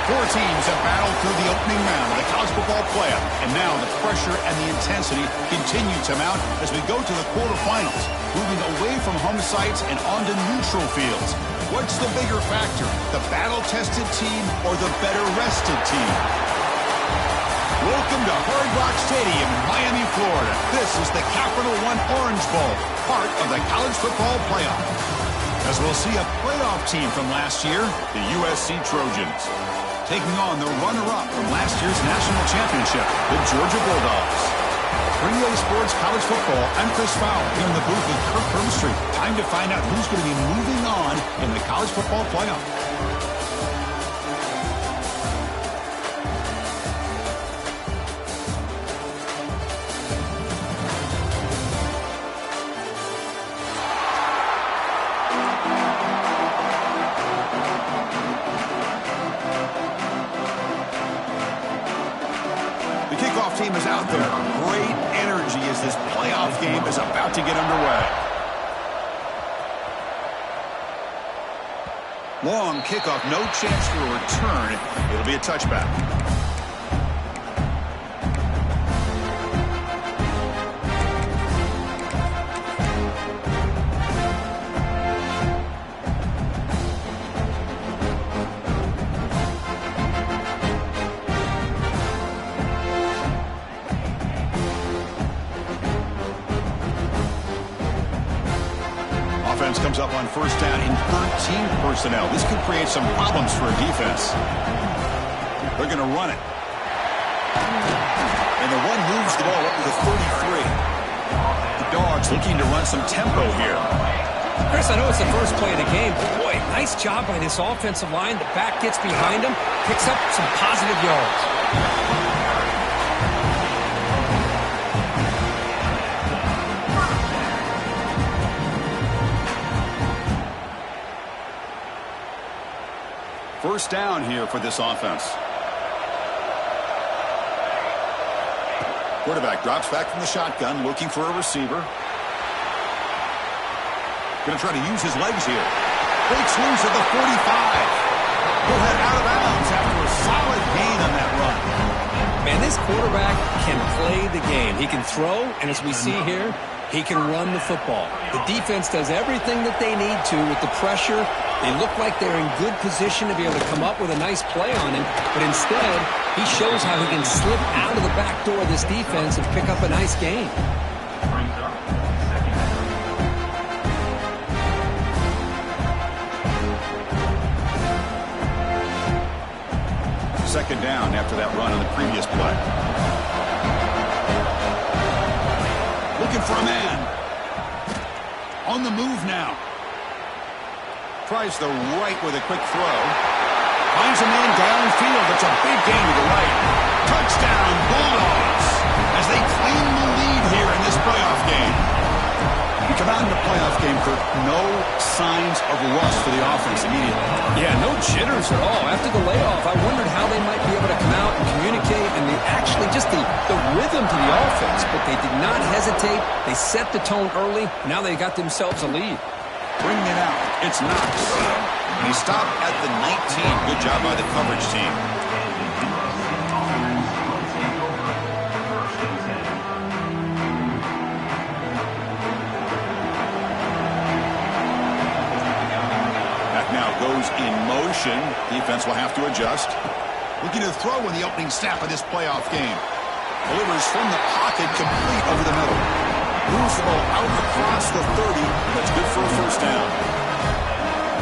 Four teams have battled through the opening round of the college football playoff, and now the pressure and the intensity continue to mount as we go to the quarterfinals, moving away from home sites and onto neutral fields. What's the bigger factor, the battle-tested team or the better-rested team? Welcome to Hard Rock Stadium in Miami, Florida. This is the Capital One Orange Bowl, part of the college football playoff. As we'll see a playoff team from last year, the USC Trojans, taking on the runner-up from last year's national championship, the Georgia Bulldogs. 3A Sports College Football, I'm Chris Fowler here in the booth with Kirk Herbstreit. Time to find out who's going to be moving on in the college football playoff. Team is out there. Great energy as this playoff game is about to get underway. Long kickoff, no chance for a return. It'll be a touchback. Offense comes up on first down in 13 personnel. This could create some problems for a defense. They're going to run it. And the one moves the ball up to the 33. The Dogs looking to run some tempo here. Chris, I know it's the first play of the game, but boy, nice job by this offensive line. The back gets behind him, picks up some positive yards. First down here for this offense. Quarterback drops back from the shotgun, looking for a receiver. Going to try to use his legs here. Breaks loose at the 45. He'll head out of bounds after a solid gain on that run. Man, this quarterback can play the game. He can throw, and as we see here, he can run the football. The defense does everything that they need to with the pressure. They look like they're in good position to be able to come up with a nice play on him, but instead, he shows how he can slip out of the back door of this defense and pick up a nice gain. Second down after that run on the previous play. Looking for a man. On the move now. Tries the right with a quick throw. Finds a man downfield. It's a big gain to the right. Touchdown, Bulldogs, as they claim the lead here in this playoff game. We come out in the playoff game, Kirk, no signs of rust for the offense immediately. Yeah, no jitters at all. After the layoff, I wondered how they might be able to come out and communicate, and actually just the rhythm to the offense, but they did not hesitate. They set the tone early. Now they got themselves a lead. Bringing it out, it's Ncaa. And he stopped at the 19. Good job by the coverage team. That now goes in motion. Defense will have to adjust. Looking to throw in the opening snap of this playoff game. Delivers from the pocket, complete over the middle. Moves the ball out across the 30. That's good for a first down.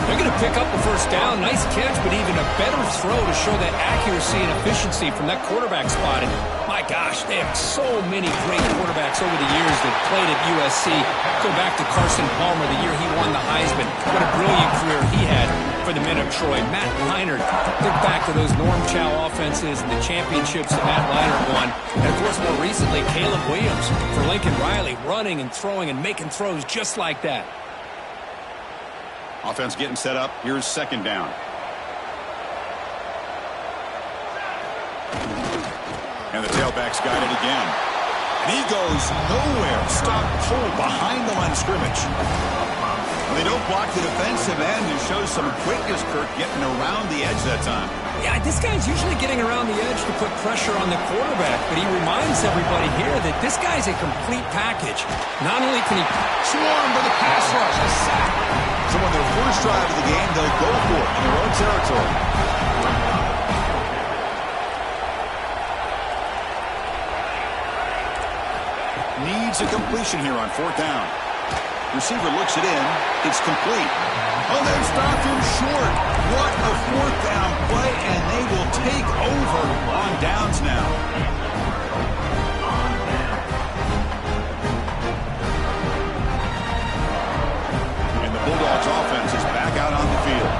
They're going to pick up the first down. Nice catch, but even a better throw to show that accuracy and efficiency from that quarterback spot. And my gosh, they have so many great quarterbacks over the years that played at USC. Go back to Carson Palmer, the year he won the Heisman. What a brilliant career he had for the men of Troy. Matt Leinart, think back to those Ncaa offenses and the championships that Matt Leinart won. And, of course, more recently, Caleb Williams for Lincoln Riley, running and throwing and making throws just like that. Offense getting set up. Here's second down. And the tailback's got it again. And he goes nowhere. Stop pulled behind the line of scrimmage. They don't block the defensive end, who shows some quickness, Kirk, getting around the edge that time. Yeah, this guy's usually getting around the edge to put pressure on the quarterback, but he reminds everybody here that this guy's a complete package. Not only can he swarm for the pass rush, a sack. So on their first drive of the game, they'll go for it in their own territory. Needs a completion here on 4th down. Receiver looks it in. It's complete. Oh, they've stopped him short. What a 4th down play, and they will take over on downs now. And the Bulldogs offense is back out on the field,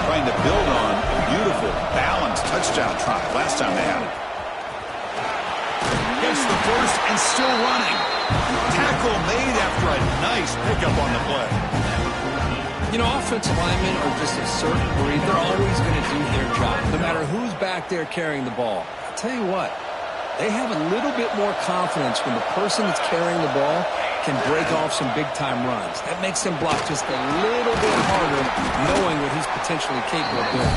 trying to build on a beautiful, balanced touchdown drive last time they had it. Gets the first and still running. Tackle made after a nice pickup on the play. You know, offensive linemen are just a certain breed. They're always going to do their job, no matter who's back there carrying the ball. I'll tell you what, they have a little bit more confidence when the person that's carrying the ball can break off some big-time runs. That makes them block just a little bit harder, knowing what he's potentially capable of doing.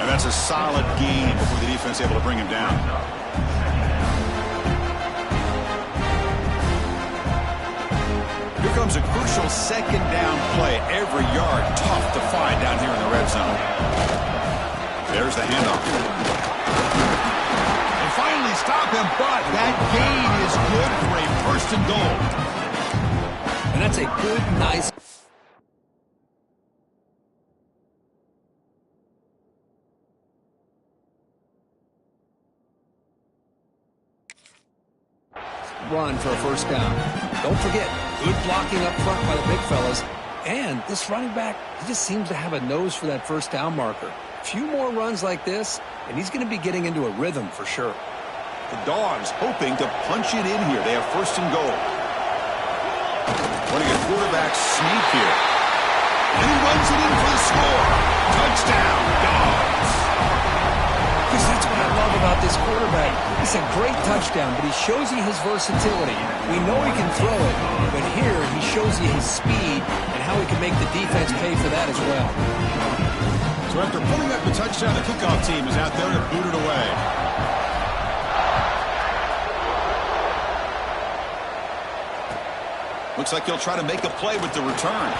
And that's a solid game before the defense able to bring him down. Here comes a crucial 2nd down play. Every yard tough to find down here in the red zone. There's the handoff. They finally stop him, but that gain is good for a 1st and goal. And that's a good, nice... run for a 1st down. Don't forget, good blocking up front by the big fellas. And this running back, he just seems to have a nose for that 1st down marker. A few more runs like this, and he's going to be getting into a rhythm for sure. The Dogs hoping to punch it in here. They have 1st and goal. Running a quarterback sneak here. And he runs it in for the score. Touchdown, Dogs. Because that's what I love about this quarterback. It's a great touchdown, but he shows you his versatility. We know he can throw it, but here he shows you his speed and how he can make the defense pay for that as well. So after pulling up the touchdown, the kickoff team is out there to boot it away. Looks like he'll try to make a play with the return.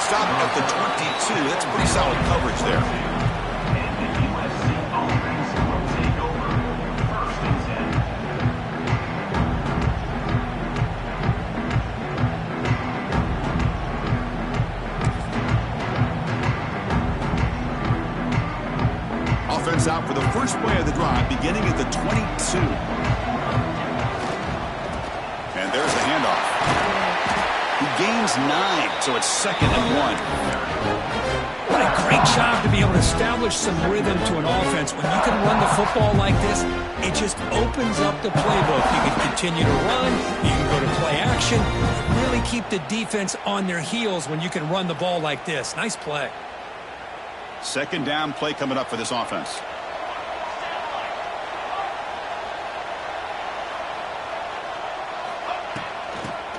Stop at the 22. That's pretty solid coverage there. Offense out for the first play of the drive, beginning at the 22. And there's the handoff. He gains 9, so it's 2nd and 1. What a great job to be able to establish some rhythm to an offense. When you can run the football like this, it just opens up the playbook. You can continue to run, you can go to play action, really keep the defense on their heels when you can run the ball like this. Nice play. 2nd down play coming up for this offense.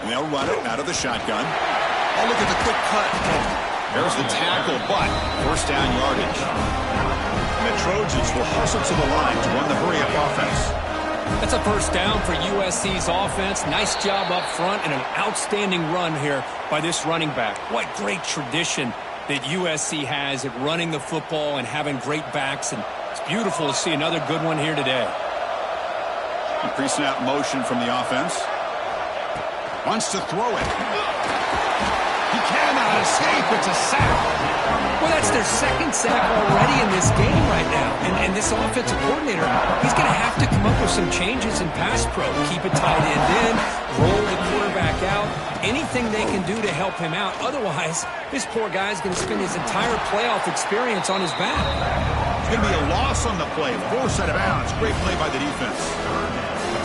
And they'll run it out of the shotgun. Oh, look at the quick cut. There's the tackle, but 1st down yardage. And the Trojans will hustle to the line to run the hurry-up offense. That's a 1st down for USC's offense. Nice job up front and an outstanding run here by this running back. What great tradition that USC has at running the football and having great backs, and it's beautiful to see another good one here today. Pre-snap motion from the offense. Wants to throw it. He cannot escape. It's a sack. Well, that's their 2nd sack already in this game right now. And this offensive coordinator, he's going to have to come up with some changes in pass pro. Keep it tight end in, roll the quarterback out, anything they can do to help him out. Otherwise, this poor guy's going to spend his entire playoff experience on his back. It's going to be a loss on the play. Force out of bounds. Great play by the defense.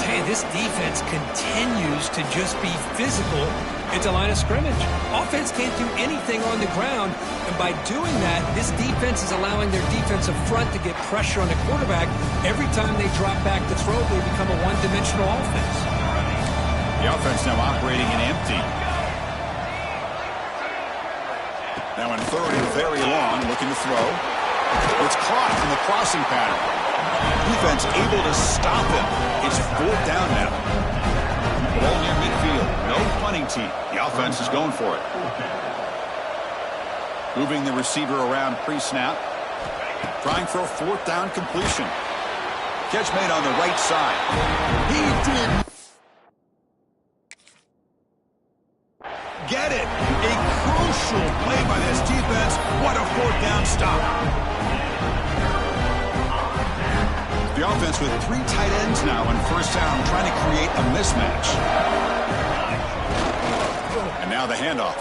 Hey, this defense continues to just be physical at the line of scrimmage. Offense can't do anything on the ground, and by doing that, this defense is allowing their defensive front to get pressure on the quarterback. Every time they drop back to throw, they become a one-dimensional offense. The offense now operating in empty. Now in third and very long, looking to throw. It's caught in the crossing pattern. Defense able to stop him. It's fourth down now. Ball near midfield. No punting team. The offense is going for it. Moving the receiver around pre-snap. Trying for a fourth down completion. Catch made on the right side. He did get it. A crucial play by this defense. What a fourth down stop. The offense with 3 tight ends now on first down, trying to create a mismatch. And now the handoff.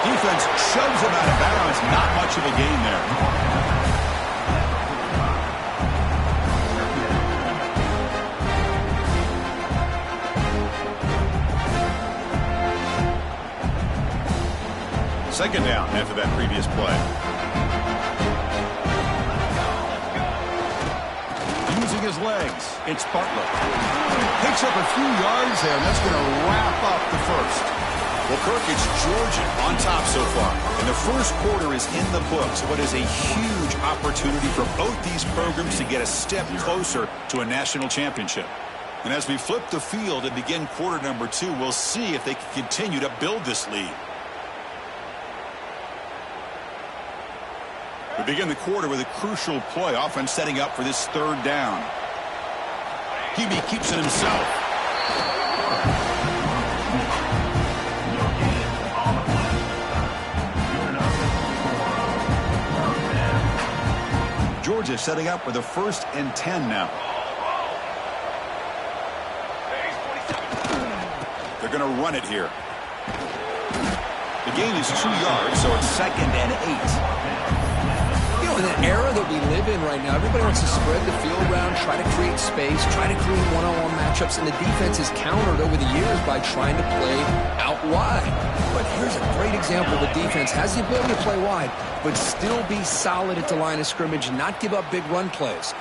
Defense shoves him out of bounds. Not much of a gain there. Second down after that previous play. Using his legs, it's Bartlett. Picks up a few yards there, and that's going to wrap up the first. Well, Kirk, it's Georgia on top so far. And the first quarter is in the books. What is a huge opportunity for both these programs to get a step closer to a national championship. And as we flip the field and begin quarter number 2, we'll see if they can continue to build this lead. We begin the quarter with a crucial play, offense setting up for this third down. QB keeps it himself. Georgia setting up with a 1st and 10 now. They're going to run it here. The gain is 2 yards, so it's 2nd and 8. In an era that we live in right now, everybody wants to spread the field around, try to create space, try to create one-on-one matchups, and the defense is countered over the years by trying to play out wide. But here's a great example. The defense has the ability to play wide, but still be solid at the line of scrimmage and not give up big run plays.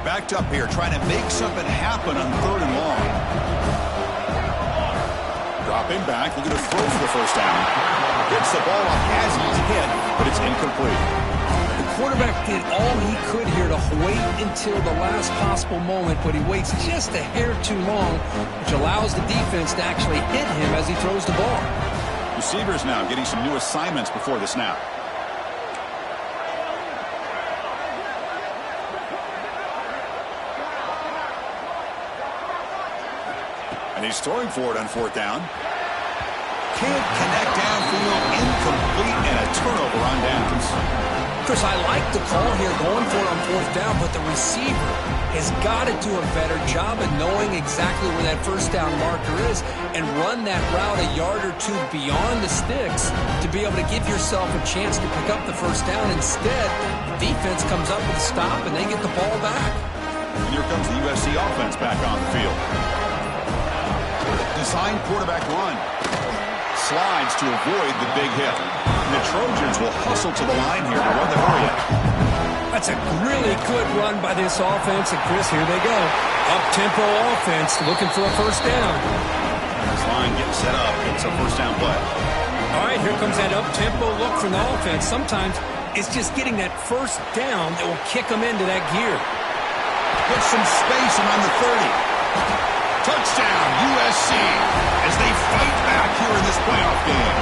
Backed up here, trying to make something happen on 3rd and long. Dropping back, looking to throw for the first down. Gets the ball up as he's hit, but it's incomplete. The quarterback did all he could here to wait until the last possible moment, but he waits just a hair too long, which allows the defense to actually hit him as he throws the ball. Receivers now getting some new assignments before the snap. And he's throwing for it on 4th down. Can't connect downfield, incomplete, and a turnover on downs. Chris, I like the call here going for it on 4th down, but the receiver has got to do a better job of knowing exactly where that first down marker is and run that route a yard or 2 beyond the sticks to be able to give yourself a chance to pick up the first down. Instead, the defense comes up with a stop, and they get the ball back. And here comes the USC offense back on the field. Design quarterback run. Slides to avoid the big hit. And the Trojans will hustle to the line here to run the hurry up. That's a really good run by this offense. And Chris, here they go. Up-tempo offense looking for a first down. This line getting set up. It's a first down play. All right, here comes that up-tempo look from the offense. Sometimes it's just getting that first down that will kick them into that gear. Get some space around the 30. Touchdown, USC, as they fight back here in this playoff game.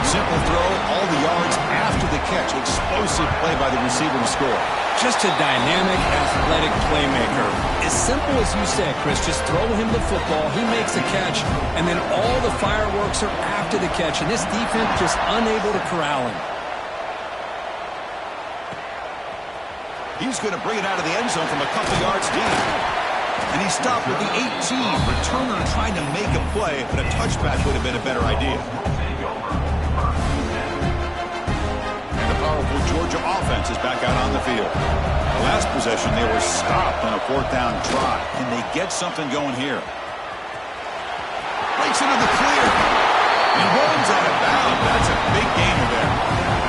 Simple throw, all the yards after the catch. Explosive play by the receiver to score. Just a dynamic, athletic playmaker. As simple as you said, Chris, just throw him the football, he makes the catch, and then all the fireworks are after the catch, and this defense just unable to corral him. He's going to bring it out of the end zone from a couple yards deep. And he stopped with the 18. Returner trying to make a play, but a touchback would have been a better idea. And the powerful Georgia offense is back out on the field. The last possession, they were stopped on a 4th down try. Can they get something going here? Breaks into the clear. runs out of bounds. That's a big gainer there.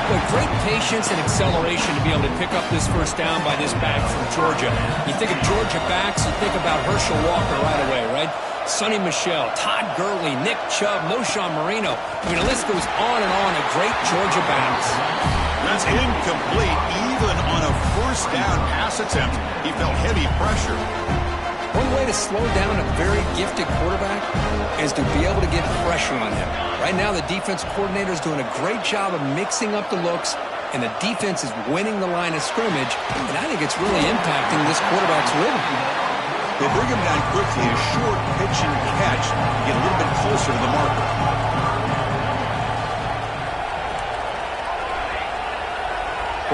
Boy, great patience and acceleration to be able to pick up this first down by this back from Georgia. You think of Georgia backs, you think about Herschel Walker right away, right? Sonny Michel, Todd Gurley, Nick Chubb, Knowshon Moreno. I mean, the list goes on and on of great Georgia backs. That's incomplete. Even on a first down pass attempt, he felt heavy pressure. One way to slow down a very gifted quarterback is to be able to get pressure on him. Right now, the defense coordinator is doing a great job of mixing up the looks, and the defense is winning the line of scrimmage, and I think it's really impacting this quarterback's rhythm. They bring him down quickly, a short pitch and catch, get a little bit closer to the marker.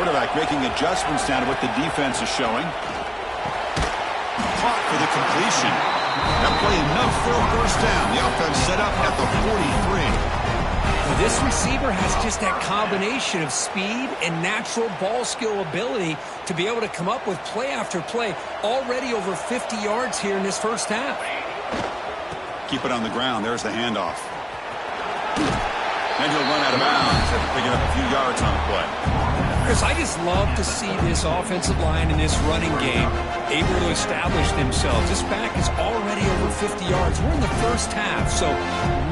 Quarterback making adjustments now to what the defense is showing. Caught for the completion. That play enough for a first down. The offense set up at the 43. Well, this receiver has just that combination of speed and natural ball skill ability to be able to come up with play after play. Already over 50 yards here in this first half. Keep it on the ground. There's the handoff. And he'll run out of bounds after picking up a few yards on the play. Chris, I just love to see this offensive line in this running game able to establish themselves. This back is already over 50 yards. We're in the first half, so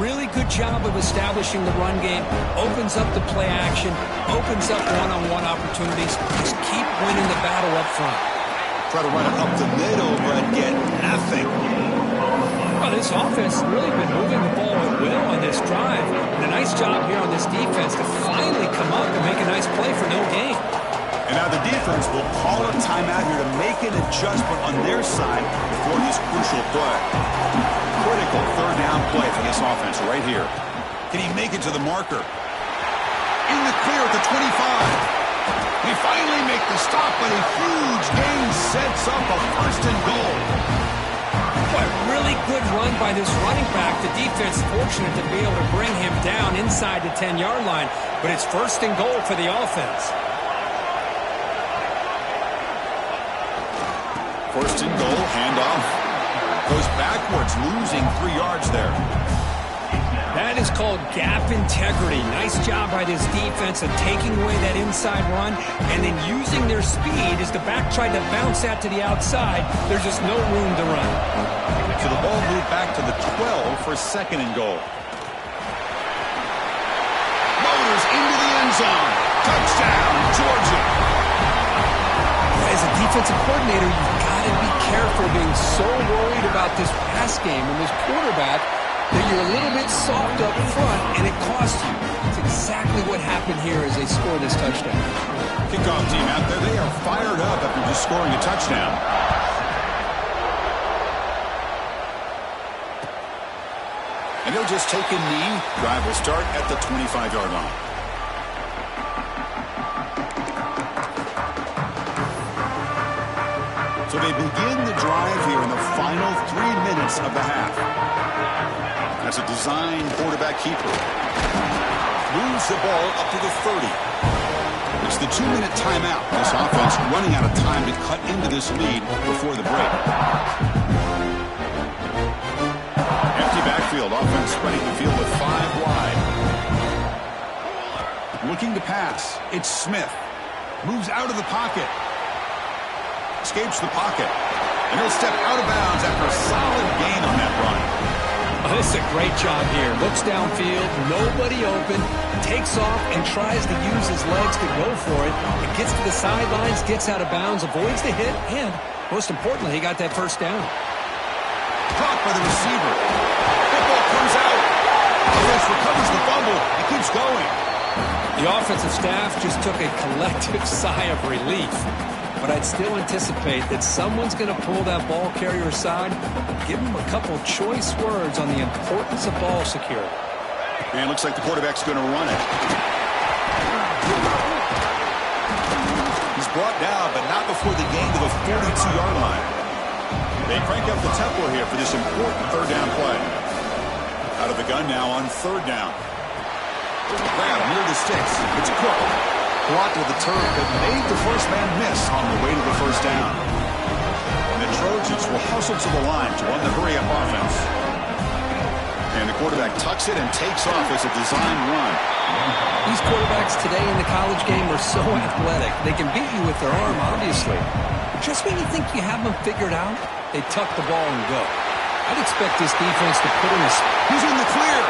really good job of establishing the run game. Opens up the play action, opens up one-on-one opportunities. Just keep winning the battle up front. Try to run it up the middle, but get nothing. Well, this offense has really been moving the ball at will on this drive. And a nice job here on this defense to finally come up and make a nice play for no gain. And now the defense will call a timeout here to make an adjustment on their side for this crucial play. Critical third down play for this offense right here. Can he make it to the marker? In the clear at the 25. They finally make the stop, but a huge gain sets up a first and goal. Boy, really good run by this running back. The defense fortunate to be able to bring him down inside the 10-yard line, but it's first and goal for the offense. First and goal, handoff. Goes backwards, losing 3 yards there. That is called gap integrity. Nice job by this defense of taking away that inside run and then using their speed as the back tried to bounce that to the outside. There's just no room to run. So the ball moved back to the 12 for second and goal. Motors into the end zone. Touchdown, Georgia. As a defensive coordinator, you've got to be careful being so worried about this pass game and this quarterback that you're a little bit soft up front and it costs you. That's exactly what happened here as they score this touchdown. Kickoff team out there, they are fired up after just scoring a touchdown. And he'll just take a knee. Drive will start at the 25-yard line. So they begin the drive here in the final 3 minutes of the half. That's a design quarterback keeper. Moves the ball up to the 30. It's the 2-minute timeout. This offense running out of time to cut into this lead before the break. Empty backfield. Offense spreading the field with 5 wide. Looking to pass. It's Smith. Moves out of the pocket. Escapes the pocket. And he'll step out of bounds after a solid gain on that run. Oh, this is a great job here. Looks downfield, nobody open, takes off and tries to use his legs to go for it. It gets to the sidelines, gets out of bounds, avoids the hit, and most importantly, he got that first down. Caught by the receiver. Football comes out. Offense recovers the fumble. It keeps going. The offensive staff just took a collective sigh of relief. But I'd still anticipate that someone's going to pull that ball carrier aside, give him a couple choice words on the importance of ball security. And looks like the quarterback's going to run it. He's brought down, but not before the gain to the 42-yard line. They crank up the tempo here for this important third down play. Out of the gun now on third down. Grab near the sticks. It's Cook. Blocked with the turf, but made the first man miss on the way to the first down. And the Trojans will hustle to the line to run the hurry-up offense. And the quarterback tucks it and takes off as a design run. These quarterbacks today in the college game are so athletic. They can beat you with their arm, obviously. But just when you think you have them figured out, they tuck the ball and go. I'd expect this defense to put in a... He's in the clear.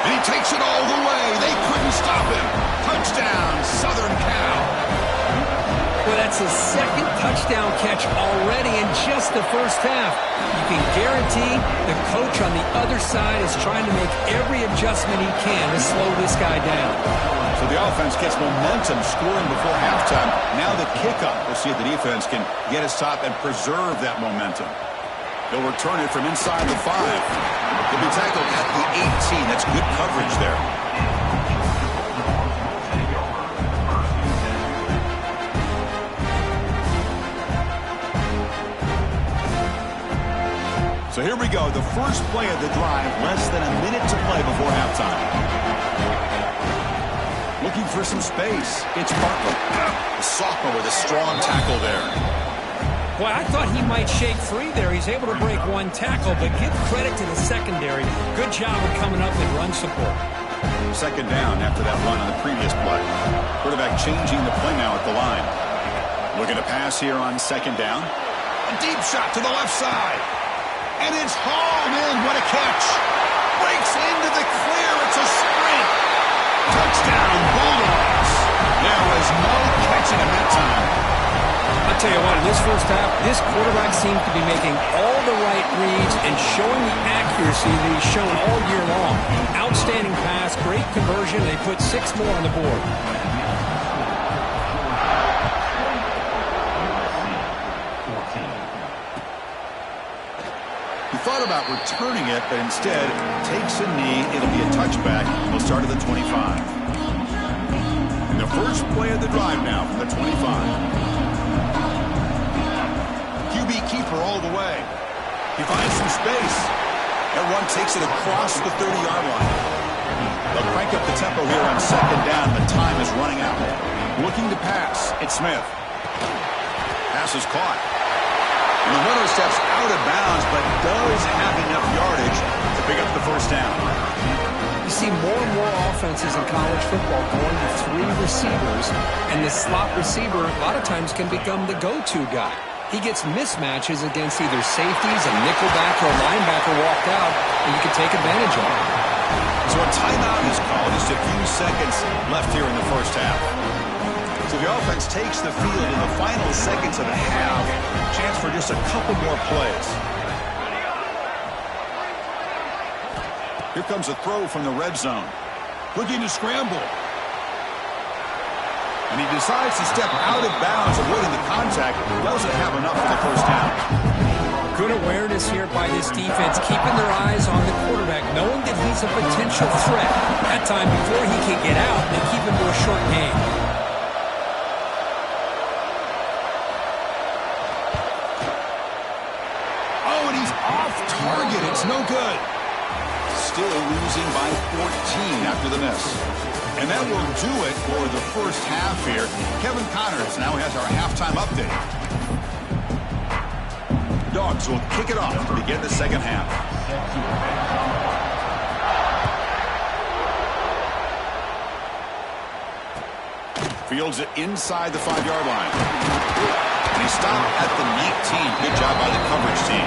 And he takes it all the way. They couldn't stop him. Touchdown, Southern Cal. Well, that's his second touchdown catch already in just the first half. You can guarantee the coach on the other side is trying to make every adjustment he can to slow this guy down. So the offense gets momentum scoring before halftime. Now the kickoff. We'll see if the defense can get a stop and preserve that momentum. They'll return it from inside the 5. He'll be tackled at the 18. That's good coverage there. So here we go, the first play of the drive, less than a minute to play before halftime. Looking for some space. It's Bartlett, the sophomore with a strong tackle there. Boy, I thought he might shake free there. He's able to break one tackle, but give credit to the secondary. Good job of coming up in run support. Second down after that run on the previous play. Quarterback changing the play now at the line. Looking to pass here on second down. A deep shot to the left side. And it's hauled in. What a catch. Breaks into the clear. It's a sprint. Touchdown, Bulldogs. There was no catching him that time. I'll tell you what, in this first half, this quarterback seems to be making all the right reads and showing the accuracy that he's shown all year long. Outstanding pass, great conversion. They put 6 more on the board. Thought about returning it, but instead takes a knee. It'll be a touchback. He'll start at the 25. And the first play of the drive now from the 25. QB keeper all the way. He finds some space. That run takes it across the 30-yard line. They'll crank up the tempo here on second down. The time is running out. Looking to pass. It's Smith. Pass is caught. And the runner steps out of bounds, but does have enough yardage to pick up the first down. You see more and more offenses in college football going to 3 receivers, and the slot receiver a lot of times can become the go-to guy. He gets mismatches against either safeties, a nickelback, or a linebacker walked out, and you can take advantage of it. So a timeout is called. Just a few seconds left here in the first half. So the offense takes the field in the final seconds of the half. Chance for just a couple more plays. Here comes a throw from the red zone. Looking to scramble. And he decides to step out of bounds, avoiding the contact. Doesn't have enough for the first down. Good awareness here by this defense, keeping their eyes on the quarterback, knowing that he's a potential threat. That time before he can get out, they keep him to a short game. Target, it's no good. Still losing by 14 after the miss. And that will do it for the first half here. Kevin Connors now has our halftime update. Dogs will kick it off to begin the second half. Fields it inside the 5-yard line. And he stopped at the 19. Good job by the coverage team.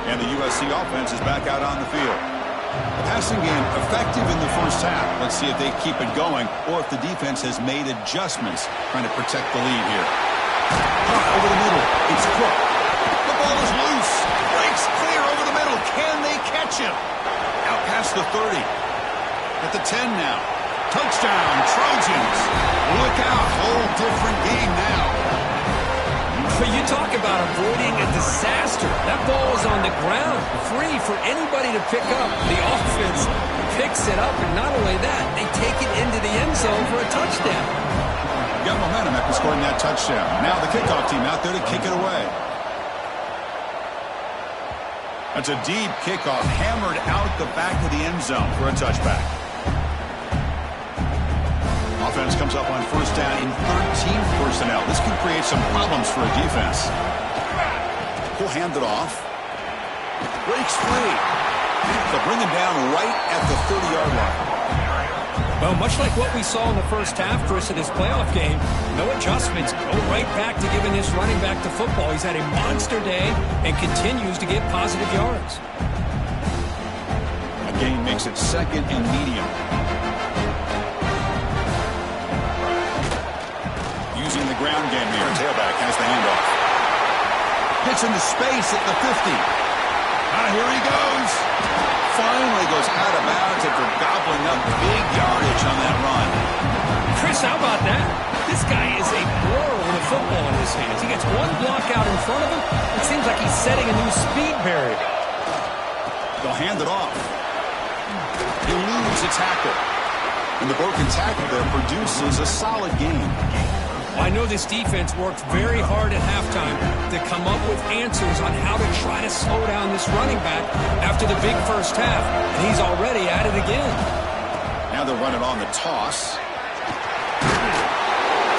And the USC offense is back out on the field. Passing game effective in the first half. Let's see if they keep it going or if the defense has made adjustments trying to protect the lead here. Over the middle. It's Cook. The ball is loose. Breaks clear over the middle. Can they catch him? Out past the 30. At the 10 now. Touchdown, Trojans. Look out. Whole different game now. But you talk about avoiding a disaster. That ball is on the ground, free for anybody to pick up. The offense picks it up, and not only that, they take it into the end zone for a touchdown. Got momentum after scoring that touchdown. Now the kickoff team out there to kick it away. That's a deep kickoff, hammered out the back of the end zone for a touchback. offense comes up on first down in 13 personnel. This can create some problems for a defense. He'll hand it off. Breaks free. They'll bring him down right at the 30-yard line. Well, much like what we saw in the first half, Chris, in this playoff game, no adjustments. Go right back to giving this running back to football. He's had a monster day and continues to get positive yards. A gain makes it second and medium. Using the ground game here. Tailback has the handoff. Gets into space at the 50. Here he goes. Finally goes out of bounds after gobbling up big yardage on that run. Chris, how about that? This guy is a blur with a football in his hands. He gets one block out in front of him. It seems like he's setting a new speed barrier. They'll hand it off. He eludes a tackle. And the broken tackle there produces a solid gain. I know this defense worked very hard at halftime to come up with answers on how to try to slow down this running back after the big first half, and he's already at it again. Now they'll run it on the toss.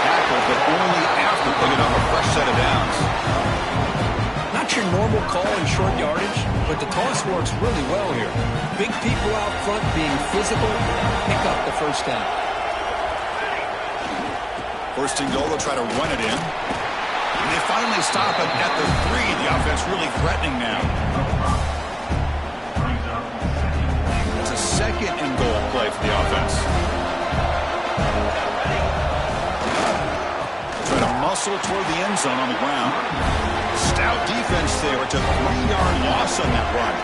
Tackle, but only after picking up a fresh set of downs. Not your normal call in short yardage, but the toss works really well here. Big people out front being physical, pick up the first down. First and goal, they'll try to run it in. And they finally stop it at the 3. The offense really threatening now. It's a second and goal play for the offense. Try to muscle toward the end zone on the ground. Stout defense there. It's a 3-yard loss on that run.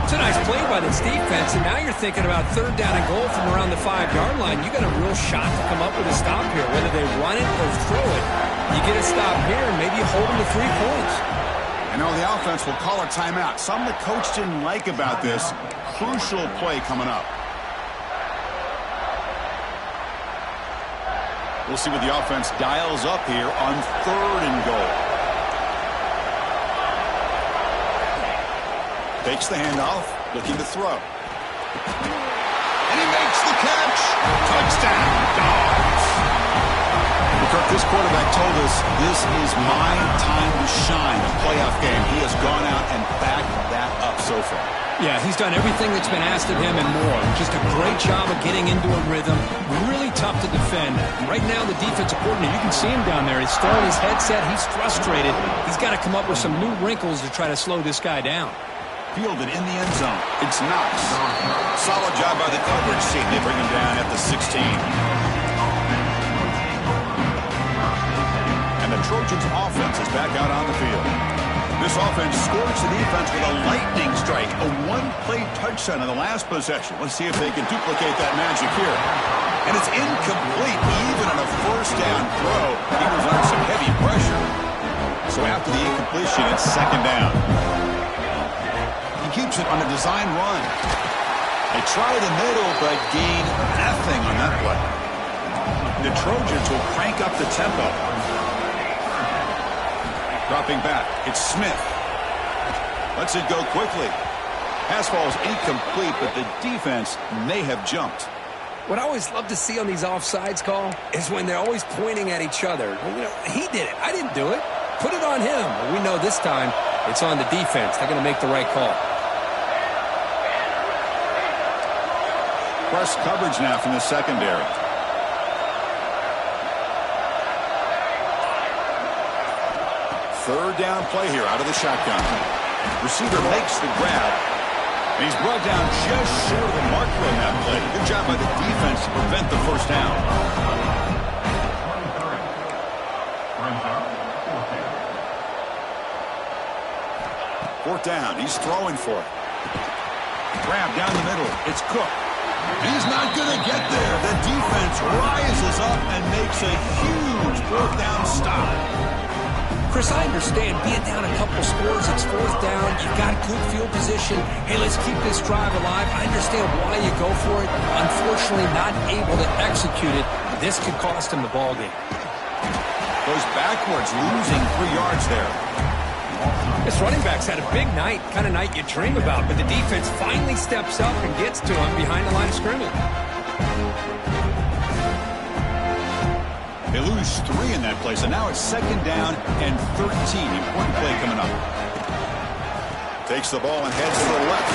It's a nice play by this defense, and now you're thinking about third down and goal from around the 5-yard line. You got a real shot to come up with a stop here, whether they run it or throw it. You get a stop here, and maybe you hold them to 3 points. And now the offense will call a timeout. Something the coach didn't like about this. Crucial play coming up. We'll see what the offense dials up here on third and goal. Takes the handoff, looking to throw. And he makes the catch. Touchdown, Dogs. Kirk, this quarterback told us this is my time to shine, a playoff game. He has gone out and backed that up so far. Yeah, he's done everything that's been asked of him and more. Just a great job of getting into a rhythm. Really tough to defend. Right now, the defensive coordinator, you can see him down there. He's throwing his headset. He's frustrated. He's got to come up with some new wrinkles to try to slow this guy down. Fielded in the end zone. It's Knox. Solid job by the coverage team. They bring him down at the 16. And the Trojans' offense is back out on the field. This offense scores the defense with a lightning strike. A one-play touchdown in the last possession. Let's see if they can duplicate that magic here. And it's incomplete. Even on a first down throw, he was under some heavy pressure. So after the incompletion, it's second down. Keeps it on a design run. They try the middle, but gain nothing on that play. The Trojans will crank up the tempo. Dropping back, it's Smith. Lets it go quickly. Pass ball is incomplete, but the defense may have jumped. What I always love to see on these offsides call is when they're always pointing at each other. Well, you know, he did it. I didn't do it. Put it on him. Well, we know this time it's on the defense. They're going to make the right call. Press coverage now from the secondary. Third down play here out of the shotgun. Receiver makes the grab. And he's brought down just short of the marker on that play. Good job by the defense to prevent the first down. Fourth down. He's throwing for it. Grab down the middle. It's Cook. He's not going to get there. The defense rises up and makes a huge fourth down stop. Chris, I understand being down a couple scores, it's fourth down, you've got good field position. Hey, let's keep this drive alive. I understand why you go for it. Unfortunately, not able to execute it. This could cost him the ballgame. Goes backwards, losing 3 yards there. This running back's had a big night, kind of night you dream about, but the defense finally steps up and gets to him behind the line of scrimmage. They lose 3 in that play, so now it's 2nd down and 13. Important play coming up. Takes the ball and heads to the left.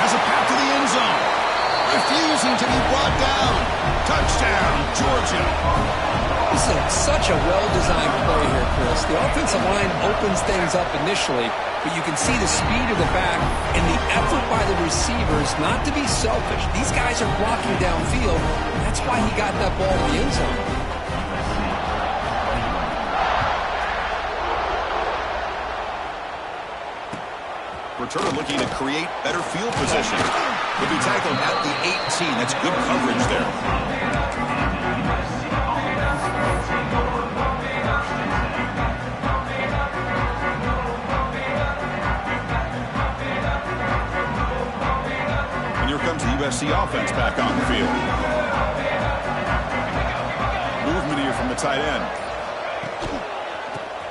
Has a path to the end zone. Refusing to be brought down. Touchdown, Georgia. This is such a well-designed play here, Chris. The offensive line opens things up initially, but you can see the speed of the back and the effort by the receivers not to be selfish. These guys are blocking downfield. That's why he got that ball in the end zone. Returner looking to create better field position. He'll be tackled at the 18. That's good coverage there. Comes the USC offense back on the field. Movement here from the tight end.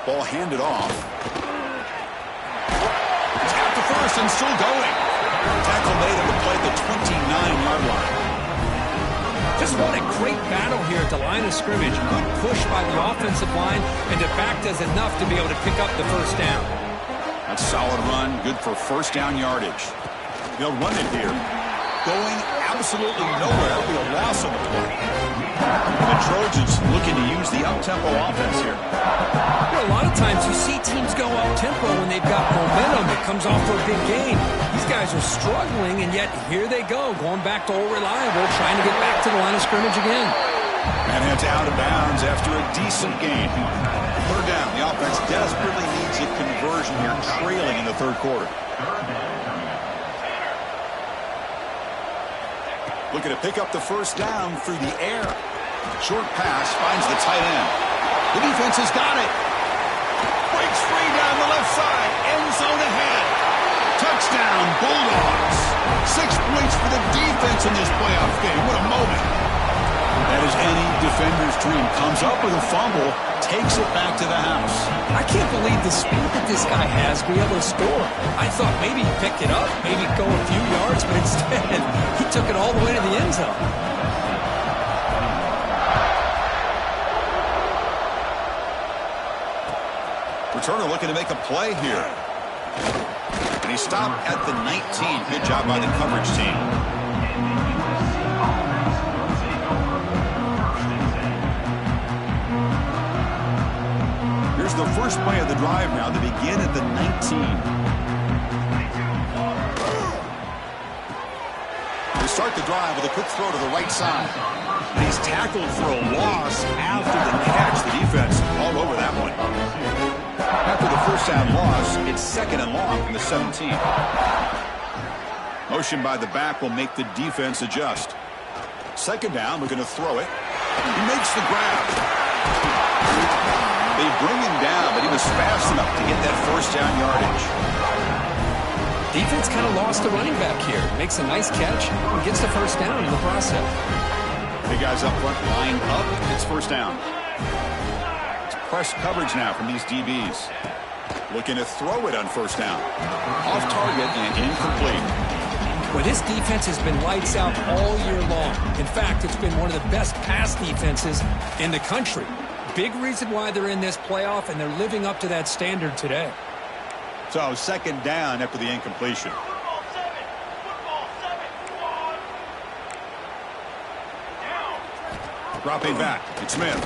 Ball handed off. It's got the first and still going. Tackle made at the play at the 29-yard line. Just what a great battle here at the line of scrimmage. Good push by the offensive line, and the back does enough to be able to pick up the first down. That's a solid run. Good for first down yardage. They'll run it here. Going absolutely nowhere. That'll be a loss on the play. The Trojans looking to use the up-tempo offense here. Well, a lot of times you see teams go up-tempo when they've got momentum. It comes off for a big gain. These guys are struggling, and yet here they go, going back to old reliable, trying to get back to the line of scrimmage again. And it's out of bounds after a decent gain. 3rd down. The offense desperately needs a conversion here, trailing in the 3rd quarter. Looking to pick up the first down through the air. Short pass finds the tight end. The defense has got it. Breaks free down the left side. End zone ahead. Touchdown, Bulldogs. 6 points for the defense in this playoff game. What a moment. That is any defender's dream. Comes up with a fumble, takes it back to the house. I can't believe the speed that this guy has to be able to score. I thought maybe he picked it up, maybe go a few yards, but instead he took it all the way to the end zone. Returner looking to make a play here. And he stopped at the 19. Good job by the coverage team. Here's the first play of the drive now. They begin at the 19. They start the drive with a quick throw to the right side. And he's tackled for a loss after the catch. The defense all over that one. After the first down loss, it's 2nd and long from the 17. Motion by the back will make the defense adjust. 2nd down, looking to throw it. He makes the grab. They bring him down, but he was fast enough to get that first down yardage. Defense kind of lost the running back here. Makes a nice catch and gets the first down in the process. Big guys up front, line up. It's first down. It's press coverage now from these DBs. Looking to throw it on first down. Off target and incomplete. Well, this defense has been lights out all year long. In fact, it's been one of the best pass defenses in the country. Big reason why they're in this playoff, and they're living up to that standard today. So 2nd down after the incompletion. Dropping back, it's Smith.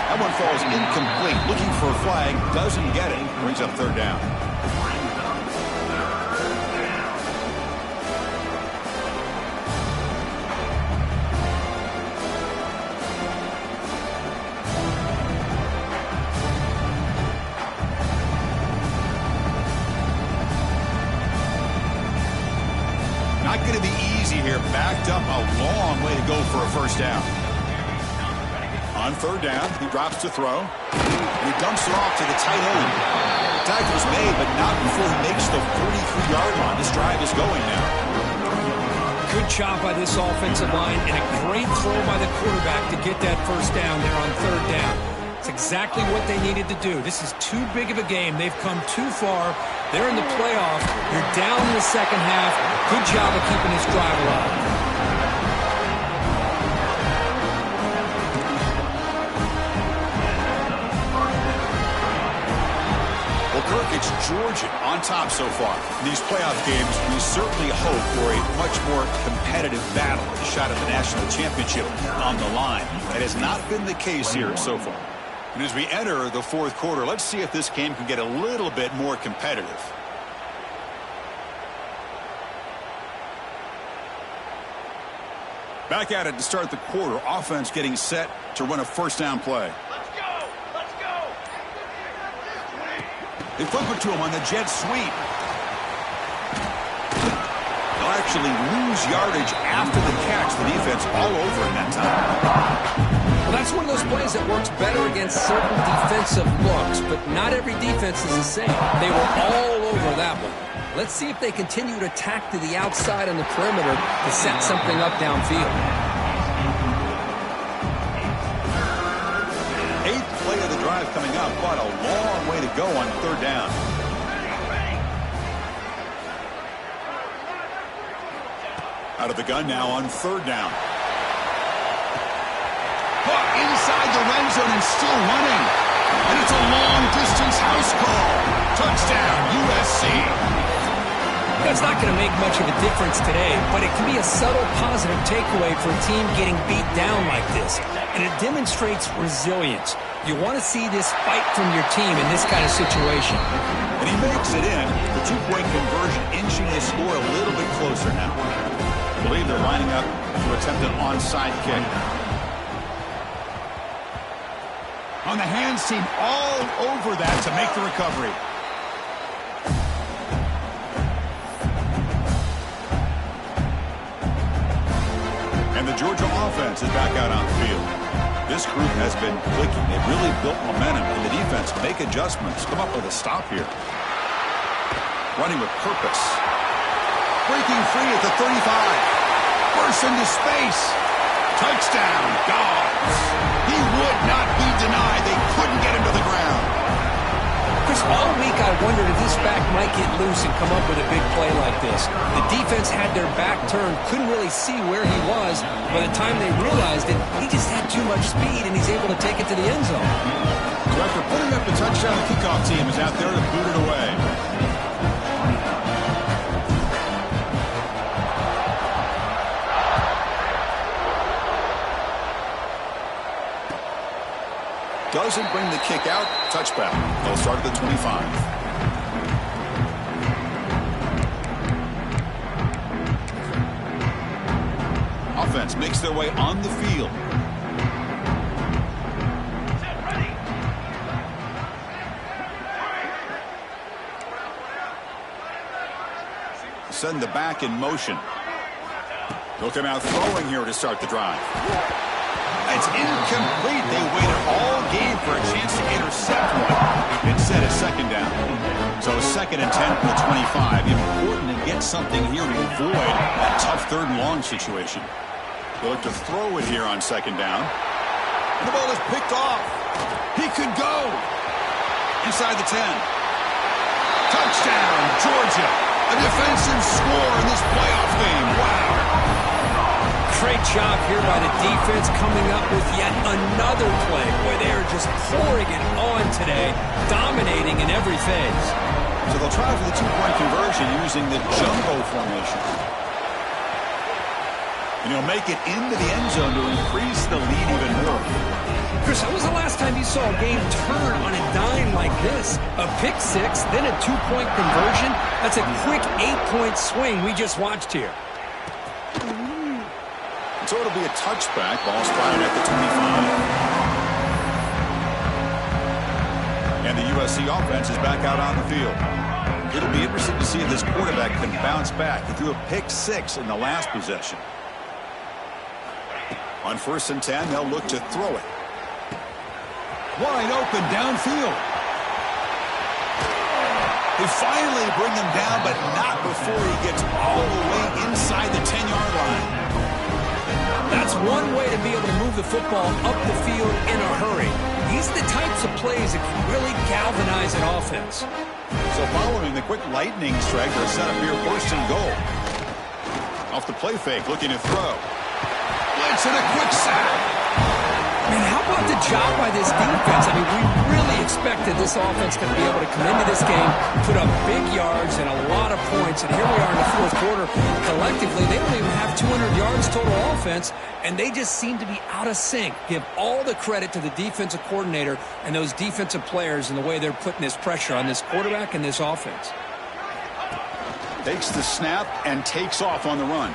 That one falls incomplete. Looking for a flag, doesn't get it. Brings up 3rd down. Not going to be easy here. Backed up a long way to go for a first down. On 3rd down, he drops to throw. And he dumps it off to the tight end. The tackle was made, but not before he makes the 43-yard line. This drive is going now. Good job by this offensive line, and a great throw by the quarterback to get that first down there on 3rd down. It's exactly what they needed to do. This is too big of a game. They've come too far. They're in the playoff. You're down in the second half. Good job of keeping this drive alive. Kirk, it's Georgia on top so far. In these playoff games, we certainly hope for a much more competitive battle, a shot at the national championship on the line. That has not been the case here so far. And as we enter the fourth quarter, let's see if this game can get a little bit more competitive. Back at it to start the quarter. Offense getting set to run a first down play. Let's go! Let's go! They flip it to him on the jet sweep. They'll actually lose yardage after the catch. The defense all over in that time. Well, that's one of those plays that works better against certain defensive looks, but not every defense is the same. They were all over that one. Let's see if they continue to attack to the outside on the perimeter to set something up downfield. Eighth play of the drive coming up, but a long way to go on third down. Out of the gun now on third down. Caught inside the red zone and still running. And it's a long-distance house call. Touchdown, USC. That's not going to make much of a difference today, but it can be a subtle positive takeaway for a team getting beat down like this. And it demonstrates resilience. You want to see this fight from your team in this kind of situation. And he makes it in. The two-point conversion inching the score a little bit closer now. I believe they're lining up to attempt an onside kick. On the hands team all over that to make the recovery. And the Georgia offense is back out on the field. This group has been clicking. They've really built momentum, and the defense make adjustments. Come up with a stop here. Running with purpose. Breaking free at the 35. Bursts into space. Touchdown, Dogs. He would not be denied. They couldn't get him to the ground. Chris, all week I wondered if this back might get loose and come up with a big play like this. The defense had their back turned, couldn't really see where he was. By the time they realized it, he just had too much speed, and he's able to take it to the end zone. So after putting up the touchdown, the kickoff team is out there to boot it away. Doesn't bring the kick out. Touchback. They'll start at the 25. Offense makes their way on the field. Send the back in motion. They'll come out throwing here to start the drive. It's incomplete. They waited all game for a chance to intercept one. Instead, a second down. So second and 10 from the 25. Important to get something here to avoid that tough third and long situation. They look to throw it here on second down. The ball is picked off. He could go. Inside the 10. Touchdown, Georgia. A defensive score in this playoff game. Wow. Great job here by the defense coming up with yet another play. Boy, they are just pouring it on today, dominating in every phase. So they'll try for the two-point conversion using the jumbo formation. And he'll make it into the end zone to increase the lead even more. Chris, when was the last time you saw a game turn on a dime like this? A pick six, then a two-point conversion? That's a quick 8-point swing we just watched here. So it'll be a touchback. Ball spotted at the 25. And the USC offense is back out on the field. It'll be interesting to see if this quarterback can bounce back. He threw a pick six in the last possession. On 1st and 10, they'll look to throw it. Wide open downfield. They finally bring him down, but not before he gets all the way inside the 10-yard line. That's one way to be able to move the football up the field in a hurry. These are the types of plays that can really galvanize an offense. So following the quick lightning strike, they're set up here 1st and goal. Off the play fake, looking to throw. Blitz and a quick sack. Man, how about the job by this defense? I mean, we really expected this offense to be able to come into this game, put up big yards and a lot of points, and here we are in the fourth quarter. Collectively, they don't even have 200 yards total offense, and they just seem to be out of sync. Give all the credit to the defensive coordinator and those defensive players in the way they're putting this pressure on this quarterback and this offense. Takes the snap and takes off on the run.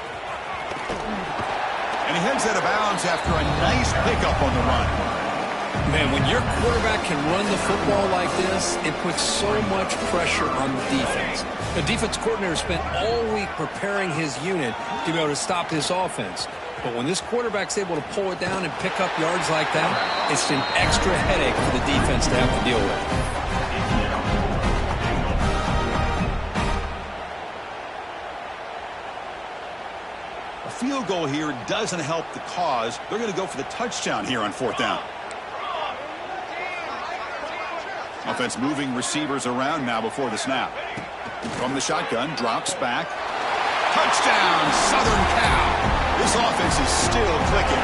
And he heads out of bounds after a nice pickup on the run. Man, when your quarterback can run the football like this, it puts so much pressure on the defense. The defense coordinator spent all week preparing his unit to be able to stop this offense. But when this quarterback's able to pull it down and pick up yards like that, it's an extra headache for the defense to have to deal with. Field goal here doesn't help the cause. They're going to go for the touchdown here on fourth down. Offense moving receivers around now before the snap. From the shotgun, drops back. Touchdown, Southern Cal. This offense is still clicking.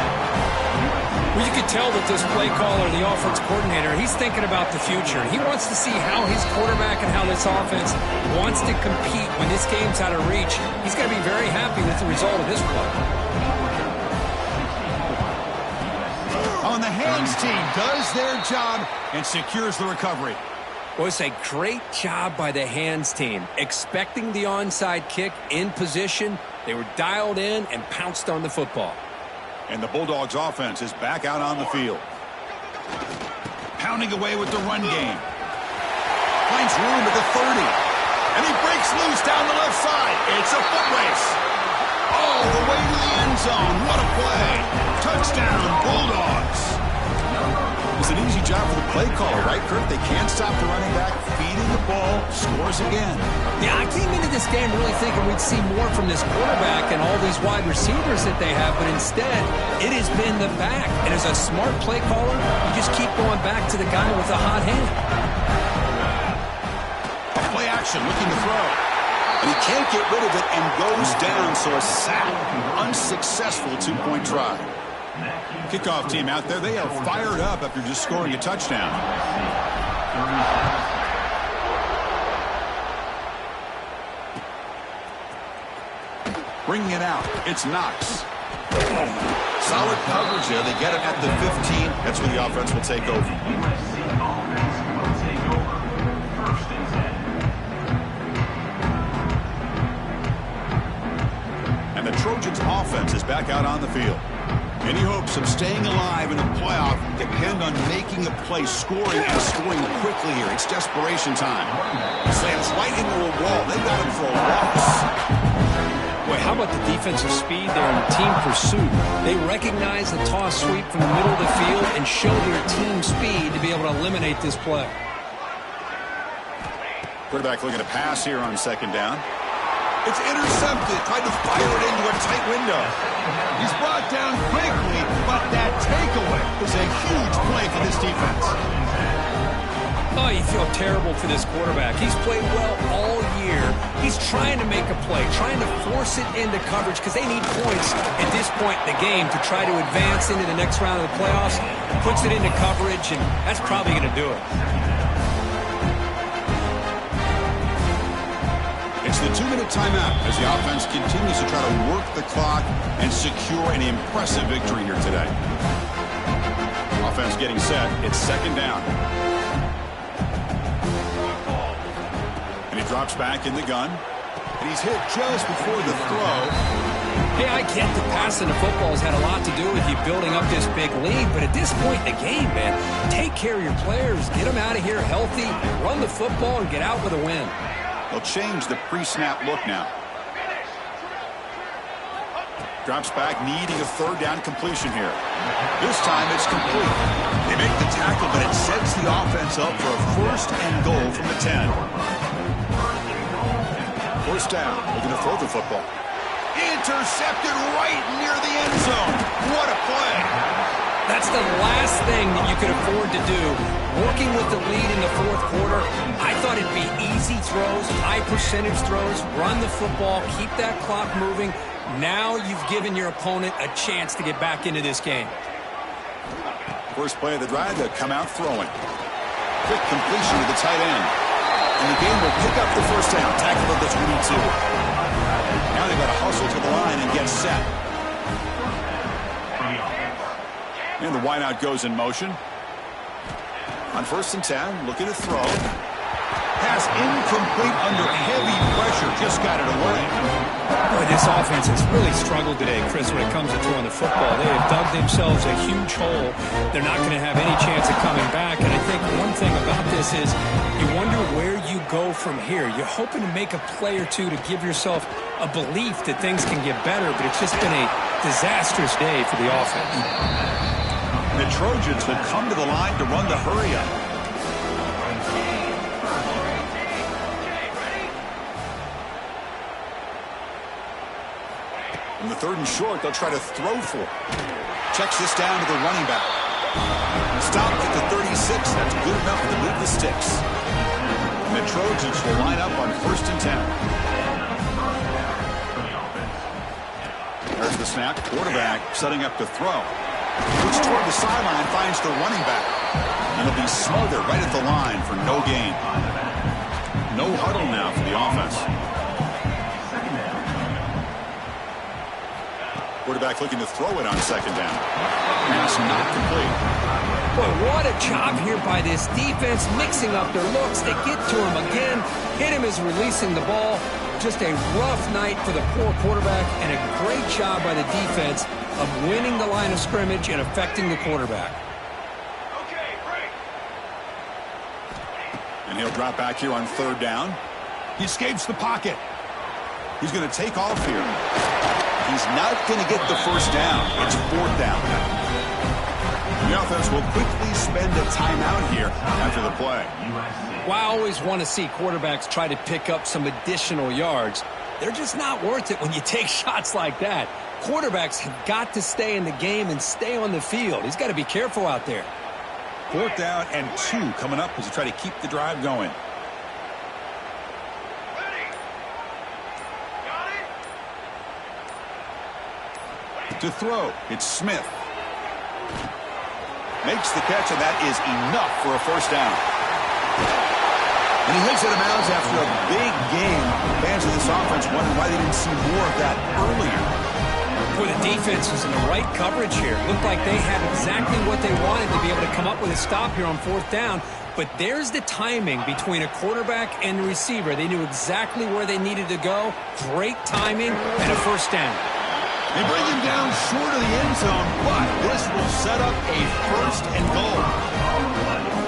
Well, you can tell that this play caller, the offense coordinator, he's thinking about the future. He wants to see how his quarterback and how this offense wants to compete when this game's out of reach. He's going to be very happy with the result of this play. On the hands team does their job and secures the recovery. Well, it's a great job by the hands team. Expecting the onside kick in position, they were dialed in and pounced on the football. And the Bulldogs offense is back out on the field. Pounding away with the run game. Finds room at the 30. And he breaks loose down the left side. It's a foot race. All the way to the end zone. What a play. Touchdown, Bulldogs. It's an easy job for the play caller, right, Kurt? They can't stop the running back. Feeding the ball. Scores again. Yeah, I came into this game really thinking we'd see more from this quarterback and all these wide receivers that they have, but instead, it has been the back. And as a smart play caller, you just keep going back to the guy with the hot hand. A play action, looking to throw. And he can't get rid of it and goes down, so a sack. Unsuccessful two-point try. Kickoff team out there, they are fired up after just scoring a touchdown. Bringing it out, it's Knox. Solid coverage there. They get him at the 15. That's where the offense will take over. And the Trojans' offense is back out on the field. Any hopes of staying alive in the playoff depend on making a play, scoring and scoring quickly here. It's desperation time. Slams right into a wall. They got him for a loss. Boy, how about the defensive speed there and team pursuit? They recognize the toss sweep from the middle of the field and show their team speed to be able to eliminate this play. Quarterback looking to pass here on second down. It's intercepted. Tried to fire it into a tight window. He's brought down quickly, but that takeaway is a huge play for this defense. Oh, you feel terrible for this quarterback. He's played well all year. He's trying to make a play, trying to force it into coverage because they need points at this point in the game to try to advance into the next round of the playoffs. Puts it into coverage, and that's probably going to do it. It's the 2-minute timeout as the offense continues to try to work the clock and secure an impressive victory here today. Offense getting set. It's second down. And he drops back in the gun. And he's hit just before the throw. Hey, I get the passing the football has had a lot to do with you building up this big lead, but at this point in the game, man, take care of your players, get them out of here healthy, run the football, and get out with a win. They'll change the pre-snap look now. Drops back, needing a third down completion here. This time it's complete. They make the tackle, but it sets the offense up for a first and goal from the 10. First down, looking to throw the football. Intercepted right near the end zone. What a play. That's the last thing that you could afford to do. Working with the lead in the fourth quarter, I thought it'd be easy throws, high percentage throws, run the football, keep that clock moving. Now you've given your opponent a chance to get back into this game. First play of the drive, they'll come out throwing. Quick completion to the tight end. And the game will pick up the first down. Tackle at the 22. Now they've got to hustle to the line and get set. And the wideout goes in motion. On 1st and 10, looking to throw. Pass incomplete under heavy pressure. Just got it away. Boy, this offense has really struggled today, Chris, when it comes to throwing the football. They have dug themselves a huge hole. They're not going to have any chance of coming back. And I think one thing about this is you wonder where you go from here. You're hoping to make a play or two to give yourself a belief that things can get better, but it's just been a disastrous day for the offense. The Trojans will come to the line to run the hurry-up. In the 3rd and short, they'll try to throw for it. Checks this down to the running back. Stopped at the 36. That's good enough to move the sticks. And the Trojans will line up on 1st and 10. There's the snap. Quarterback setting up to throw. Looks toward the sideline, finds the running back. And he'll be smothered right at the line for no gain. No huddle now for the offense. Quarterback looking to throw it on 2nd down. Pass not complete. Boy, what a job here by this defense, mixing up their looks. They get to him again. Hit him as releasing the ball. Just a rough night for the poor quarterback, and a great job by the defense of winning the line of scrimmage and affecting the quarterback. Okay, break. And he'll drop back here on 3rd down. He escapes the pocket. He's going to take off here. He's not going to get the first down. It's 4th down. The offense will quickly spend a timeout here after the play. Well, I always want to see quarterbacks try to pick up some additional yards. They're just not worth it when you take shots like that. Quarterbacks have got to stay in the game and stay on the field. He's got to be careful out there. 4th down and 2 coming up as they try to keep the drive going. To throw, it's Smith. Makes the catch, and that is enough for a first down. And he hits it out of bounds after a big game. Fans of this offense wondering why they didn't see more of that earlier. Boy, the defense was in the right coverage here. Looked like they had exactly what they wanted to be able to come up with a stop here on 4th down. But there's the timing between a quarterback and the receiver. They knew exactly where they needed to go. Great timing and a first down. They bring him down short of the end zone, but this will set up a 1st and goal.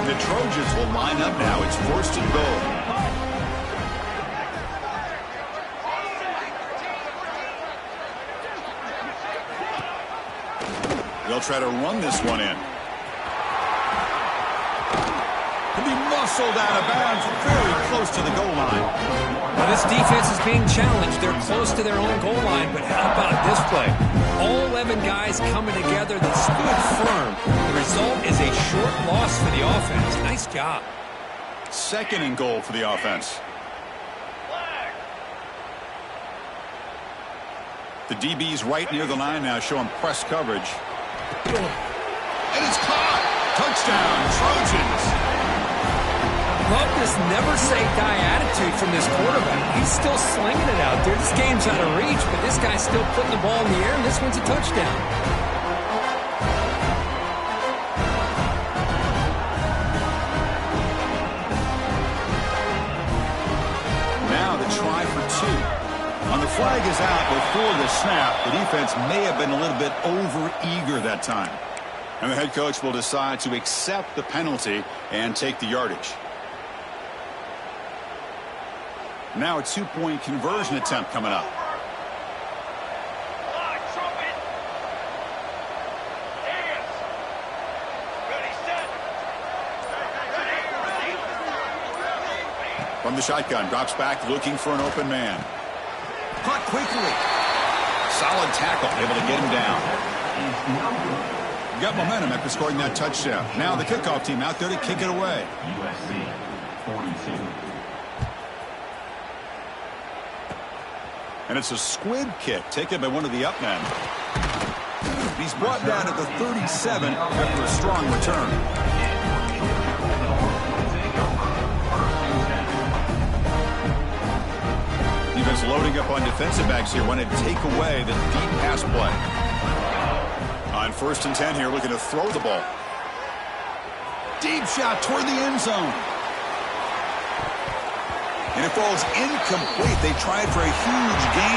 The Trojans will line up now. It's 1st and goal. They'll try to run this one in. He'll be muscled out of bounds very close to the goal line. Well, this defense is being challenged. They're close to their own goal line, but how about this play? All 11 guys coming together. They stood firm. The result is a short loss for the offense. Nice job. 2nd and goal for the offense. The DB's right near the line now, showing press coverage. And it's caught. Touchdown, Trojans. Love this never-say-die attitude from this quarterback. He's still slinging it out there. This game's out of reach, but this guy's still putting the ball in the air, and this one's a touchdown. Now the try for 2. On the flag is out before the snap. The defense may have been a little bit over-eager that time. And the head coach will decide to accept the penalty and take the yardage. Now a 2-point conversion attempt coming up. From the shotgun, drops back looking for an open man. Caught quickly. Solid tackle, able to get him down. Got momentum after scoring that touchdown. Now the kickoff team out there to kick it away. USC 42. And it's a squib kick taken by one of the up men. He's brought down at the 37 after a strong return. Defense loading up on defensive backs here. Want to take away the deep pass play. On 1st and 10 here, looking to throw the ball. Deep shot toward the end zone. And it falls incomplete. They tried for a huge gain.